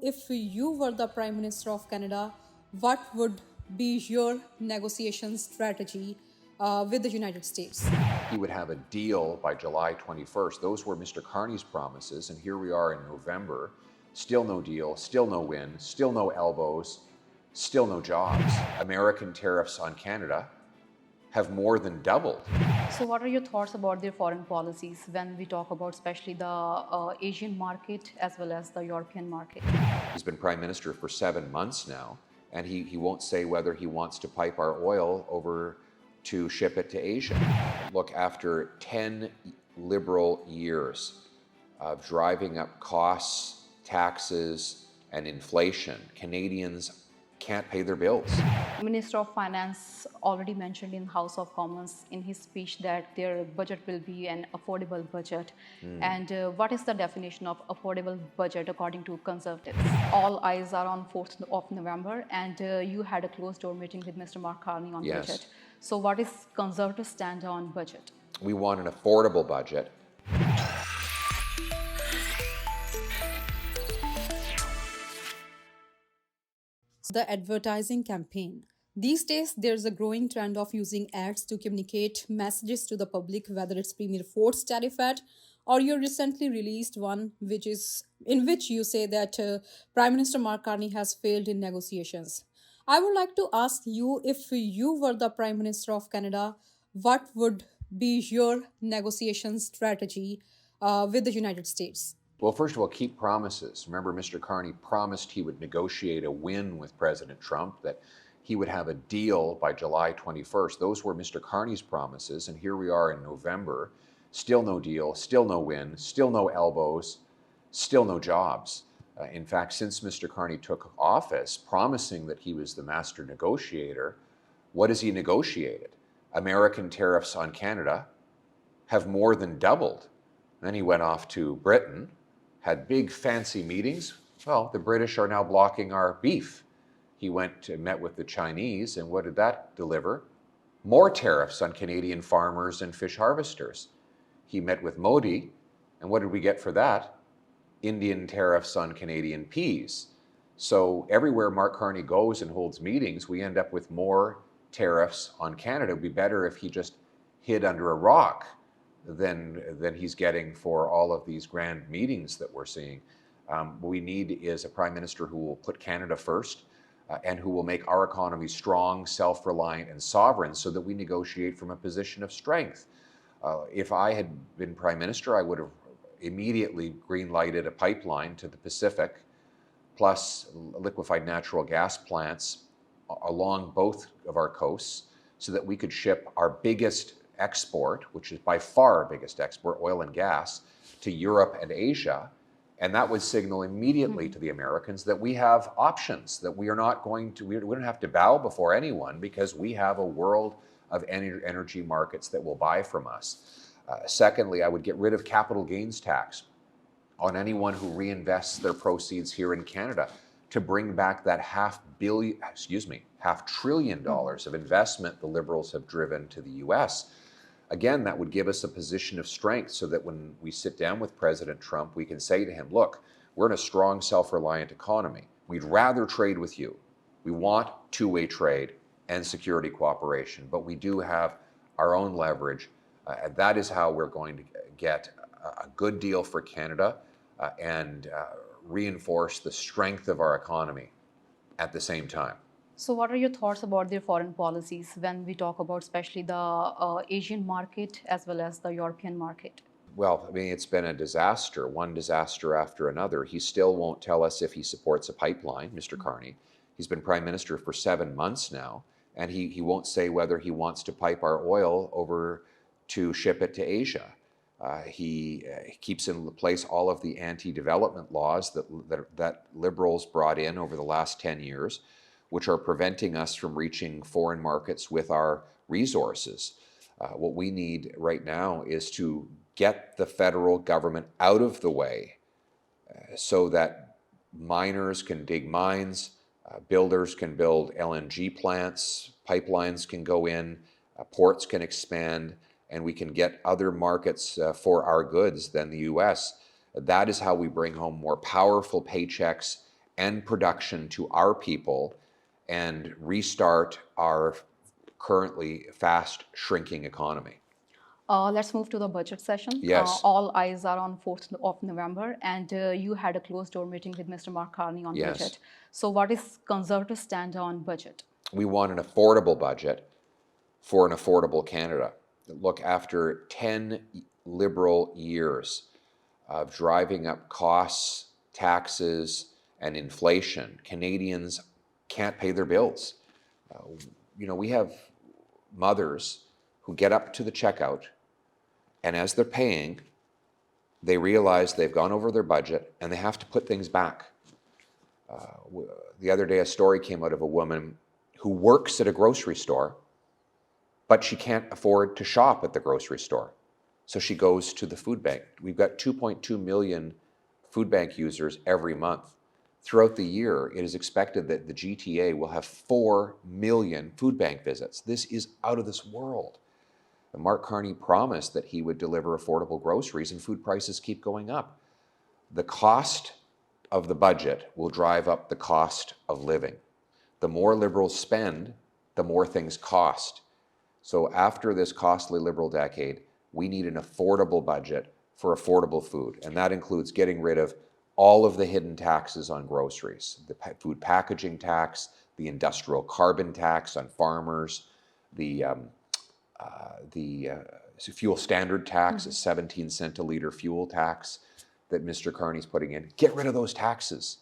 If you were the Prime Minister of Canada, what would be your negotiation strategy with the United States? He would have a deal by July 21st. Those were Mr. Carney's promises, and here we are in November. Still no deal, still no win, still no elbows, still no jobs. American tariffs on Canada have more than doubled. So, what are your thoughts about their foreign policies when we talk about especially the Asian market as well as the European market? He's been Prime Minister for 7 months now, and he won't say whether he wants to pipe our oil over to ship it to Asia. Look, after 10 Liberal years of driving up costs, taxes, and inflation, Canadians can't pay their bills. Minister of Finance already mentioned in House of Commons in his speech that their budget will be an affordable budget. And what is the definition of affordable budget according to Conservatives? All eyes are on 4th of November, and you had a closed-door meeting with Mr. Mark Carney on Yes. budget. So, what is Conservative stand on budget? We want an affordable budget. The advertising campaign. These days, there's a growing trend of using ads to communicate messages to the public, whether it's Premier Ford's tariff ad or your recently released one, which is in which you say that Prime Minister Mark Carney has failed in negotiations. I would like to ask you, if you were the Prime Minister of Canada, what would be your negotiation strategy with the United States? Well, first of all, keep promises. Remember, Mr. Carney promised he would negotiate a win with President Trump, that he would have a deal by July 21st. Those were Mr. Carney's promises, and here we are in November. Still no deal, still no win, still no elbows, still no jobs. In fact, since Mr. Carney took office, promising that he was the master negotiator, what has he negotiated? American tariffs on Canada have more than doubled. Then he went off to Britain, had big fancy meetings. Well, the British are now blocking our beef. He went to met with the Chinese, and what did that deliver? More tariffs on Canadian farmers and fish harvesters. He met with Modi, and what did we get for that? Indian tariffs on Canadian peas. So everywhere Mark Carney goes and holds meetings, we end up with more tariffs on Canada. It would be better if he just hid under a rock than he's getting for all of these grand meetings that we're seeing. What we need is a Prime Minister who will put Canada first and who will make our economy strong, self-reliant, and sovereign so that we negotiate from a position of strength. If I had been Prime Minister, I would have immediately green-lighted a pipeline to the Pacific, plus liquefied natural gas plants along both of our coasts so that we could ship our biggest export, which is by far our biggest export, oil and gas, to Europe and Asia. And that would signal immediately to the Americans that we have options, that we are not going to, we don't have to bow before anyone because we have a world of energy markets that will buy from us. Secondly, I would get rid of capital gains tax on anyone who reinvests their proceeds here in Canada to bring back that $500 billion of investment the Liberals have driven to the US. Again, that would give us a position of strength so that when we sit down with President Trump, we can say to him, look, we're in a strong, self-reliant economy. We'd rather trade with you. We want two-way trade and security cooperation, but we do have our own leverage. And that is how we're going to get a good deal for Canada and reinforce the strength of our economy at the same time. So, what are your thoughts about their foreign policies when we talk about especially the Asian market as well as the European market? Well, I mean, it's been a disaster, one disaster after another. He still won't tell us if he supports a pipeline, Mr. Carney. He's been Prime Minister for 7 months now, and he won't say whether he wants to pipe our oil over to ship it to Asia. He keeps in place all of the anti-development laws that Liberals brought in over the last 10 years, which are preventing us from reaching foreign markets with our resources. What we need right now is to get the federal government out of the way so that miners can dig mines, builders can build LNG plants, pipelines can go in, ports can expand, and we can get other markets for our goods than the US. That is how we bring home more powerful paychecks and production to our people and restart our currently fast shrinking economy. Let's move to the budget session. Yes. All eyes are on 4th of November, and you had a closed door meeting with Mr. Mark Carney on Yes. budget. So, what is Conservative stand on budget? We want an affordable budget for an affordable Canada. Look, after 10 Liberal years of driving up costs, taxes, and inflation, Canadians can't pay their bills. We have mothers who get up to the checkout, and as they're paying, they realize they've gone over their budget and they have to put things back. The other day, a story came out of a woman who works at a grocery store, but she can't afford to shop at the grocery store. So she goes to the food bank. We've got 2.2 million food bank users every month. Throughout the year, it is expected that the GTA will have 4 million food bank visits. This is out of this world. And Mark Carney promised that he would deliver affordable groceries, and food prices keep going up. The cost of the budget will drive up the cost of living. The more Liberals spend, the more things cost. So after this costly Liberal decade, we need an affordable budget for affordable food. And that includes getting rid of all of the hidden taxes on groceries, the food packaging tax, the industrial carbon tax on farmers, the fuel standard tax, a 17-cent a liter fuel tax that Mr. Carney's putting in. Get rid of those taxes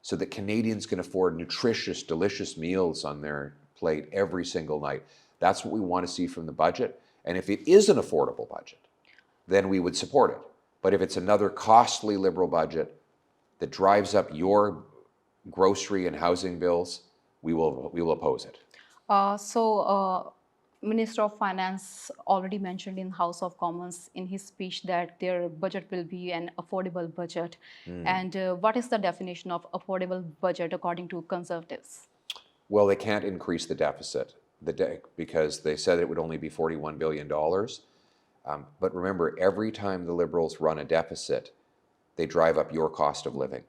so that Canadians can afford nutritious, delicious meals on their plate every single night. That's what we want to see from the budget. And if it is an affordable budget, then we would support it. But if it's another costly Liberal budget that drives up your grocery and housing bills, we will oppose it. Minister of Finance already mentioned in House of Commons in his speech that their budget will be an affordable budget. And what is the definition of affordable budget according to Conservatives? Well, they can't increase the deficit because they said it would only be $41 billion. But remember, every time the Liberals run a deficit, they drive up your cost of living.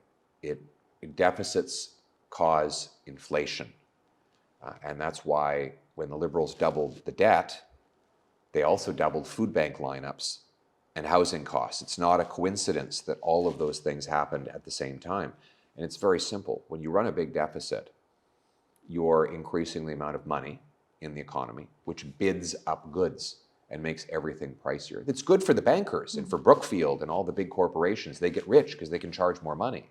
Deficits cause inflation. And that's why when the Liberals doubled the debt, they also doubled food bank lineups and housing costs. It's not a coincidence that all of those things happened at the same time. And it's very simple. When you run a big deficit, you're increasing the amount of money in the economy, which bids up goods and makes everything pricier. It's good for the bankers and for Brookfield and all the big corporations. They get rich because they can charge more money.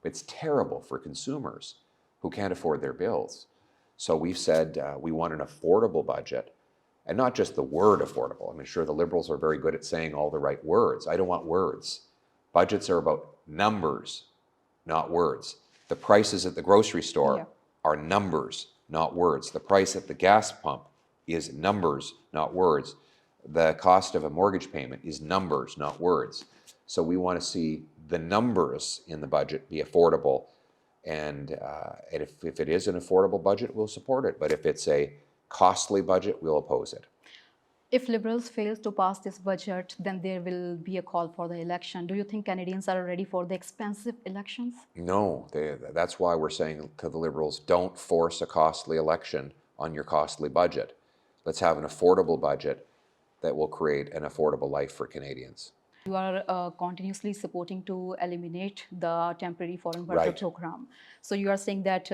But it's terrible for consumers who can't afford their bills. So we've said we want an affordable budget, and not just the word affordable. I mean, sure, the Liberals are very good at saying all the right words. I don't want words. Budgets are about numbers, not words. The prices at the grocery store are numbers, not words. The price at the gas pump is numbers, not words. The cost of a mortgage payment is numbers, not words. So we want to see the numbers in the budget be affordable. And if it is an affordable budget, we'll support it. But if it's a costly budget, we'll oppose it. If Liberals fail to pass this budget, then there will be a call for the election. Do you think Canadians are ready for the expensive elections? No, that's why we're saying to the Liberals, don't force a costly election on your costly budget. Let's have an affordable budget that will create an affordable life for Canadians. You are continuously supporting to eliminate the temporary foreign worker program. So you are saying that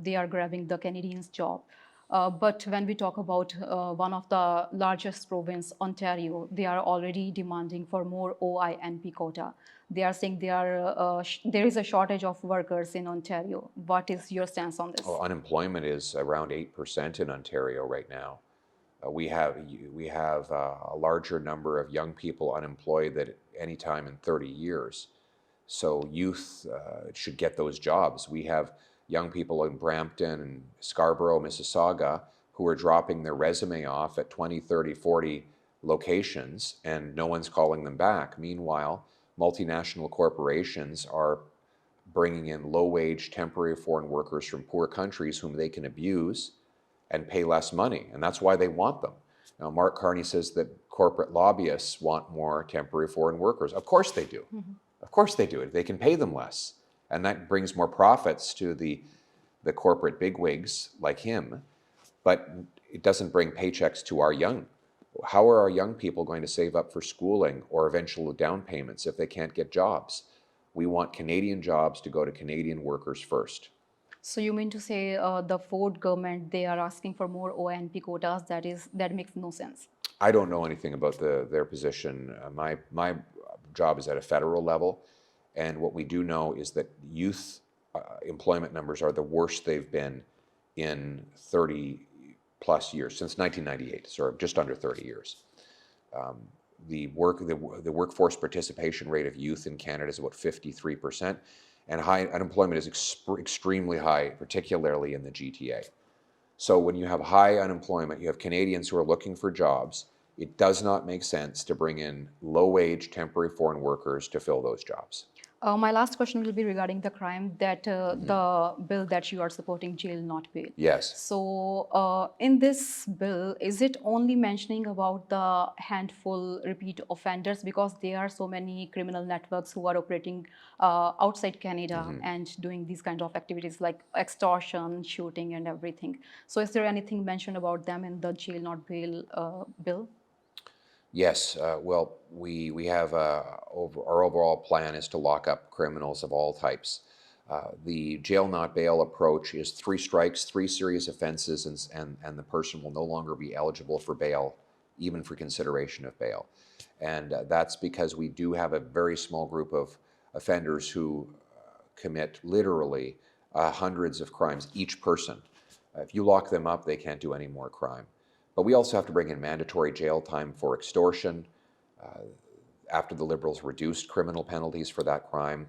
they are grabbing the Canadians' job. But when we talk about one of the largest province, Ontario, they are already demanding for more OINP quota. They are saying there is a shortage of workers in Ontario. What is your stance on this? Well, unemployment is around 8% in Ontario right now. We have a larger number of young people unemployed than any time in 30 years. So youth should get those jobs. We have young people in Brampton and Scarborough, Mississauga, who are dropping their resume off at 20, 30, 40 locations, and no one's calling them back. Meanwhile, multinational corporations are bringing in low-wage temporary foreign workers from poor countries whom they can abuse and pay less money, and that's why they want them. Now, Mark Carney says that corporate lobbyists want more temporary foreign workers. Of course they do. Of course they do. They can pay them less. And that brings more profits to the corporate bigwigs like him, but it doesn't bring paychecks to our young. How are our young people going to save up for schooling or eventual down payments if they can't get jobs? We want Canadian jobs to go to Canadian workers first. So you mean to say the Ford government, they are asking for more ONP quotas? That makes no sense. I don't know anything about their position. My job is at a federal level, and what we do know is that youth employment numbers are the worst they've been in 30 plus years, since 1998, so just under 30 years. The workforce participation rate of youth in Canada is about 53%, and high unemployment is extremely high, particularly in the GTA. So when you have high unemployment, you have Canadians who are looking for jobs. It does not make sense to bring in low-wage temporary foreign workers to fill those jobs. My last question will be regarding the crime that the bill that you are supporting, jail not bail. Yes. So, in this bill, is it only mentioning about the handful repeat offenders, because there are so many criminal networks who are operating outside Canada and doing these kind of activities like extortion, shooting, and everything. So, is there anything mentioned about them in the jail not bail bill? Yes, well, we have our overall plan is to lock up criminals of all types. The jail not bail approach is 3 strikes, 3 serious offenses, and the person will no longer be eligible for bail, even for consideration of bail. And that's because we do have a very small group of offenders who commit literally hundreds of crimes each person. If you lock them up, they can't do any more crime. But we also have to bring in mandatory jail time for extortion. After the Liberals reduced criminal penalties for that crime,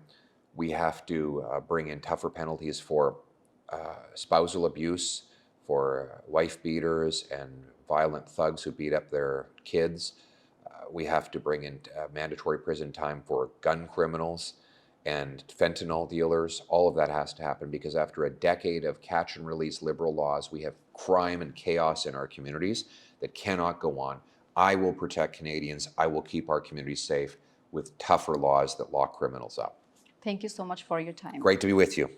we have to bring in tougher penalties for spousal abuse, for wife beaters and violent thugs who beat up their kids. We have to bring in mandatory prison time for gun criminals and fentanyl dealers. All of that has to happen because after a decade of catch and release Liberal laws, we have crime and chaos in our communities that cannot go on. I will protect Canadians. I will keep our communities safe with tougher laws that lock criminals up. Thank you so much for your time. Great to be with you.